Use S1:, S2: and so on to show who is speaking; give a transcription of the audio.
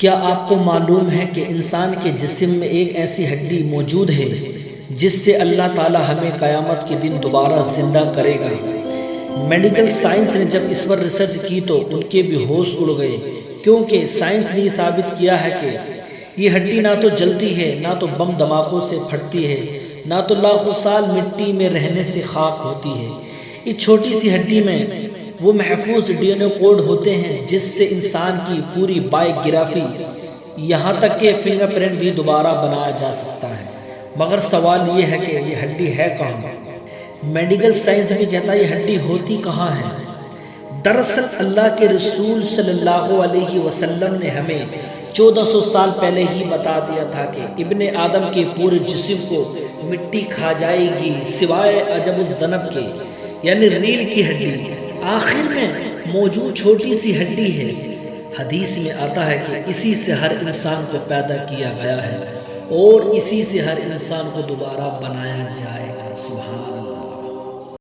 S1: کیا آپ کو معلوم ہے کہ انسان کے جسم میں ایک ایسی ہڈی موجود ہے جس سے اللہ تعالی ہمیں قیامت کے دن دوبارہ زندہ کرے گا؟ میڈیکل سائنس نے جب اس پر ریسرچ کی تو ان کے بھی ہوش اڑ گئے، کیونکہ سائنس نے یہ ثابت کیا ہے کہ یہ ہڈی نہ تو جلتی ہے، نہ تو بم دھماکوں سے پھٹتی ہے، نہ تو لاکھوں سال مٹی میں رہنے سے خاک ہوتی ہے۔ اس چھوٹی سی ہڈی میں وہ محفوظ ڈی این اے کوڈ ہوتے ہیں جس سے انسان کی پوری بائیوگرافی یہاں تک کہ فنگر پرنٹ بھی دوبارہ بنایا جا سکتا ہے۔ مگر سوال یہ ہے کہ یہ ہڈی ہے کہاں؟ میڈیکل سائنس بھی کہتا ہے یہ ہڈی ہوتی کہاں ہے؟ دراصل اللہ کے رسول صلی اللہ علیہ وسلم نے ہمیں 1400 سال پہلے ہی بتا دیا تھا کہ ابن آدم کے پورے جسم کو مٹی کھا جائے گی سوائے عجب الذنب کے، یعنی ریڑھ کی ہڈی آخر میں موجود چھوٹی سی ہڈی ہے۔ حدیث میں آتا ہے کہ اسی سے ہر انسان کو پیدا کیا گیا ہے اور اسی سے ہر انسان کو دوبارہ بنایا جائے گا۔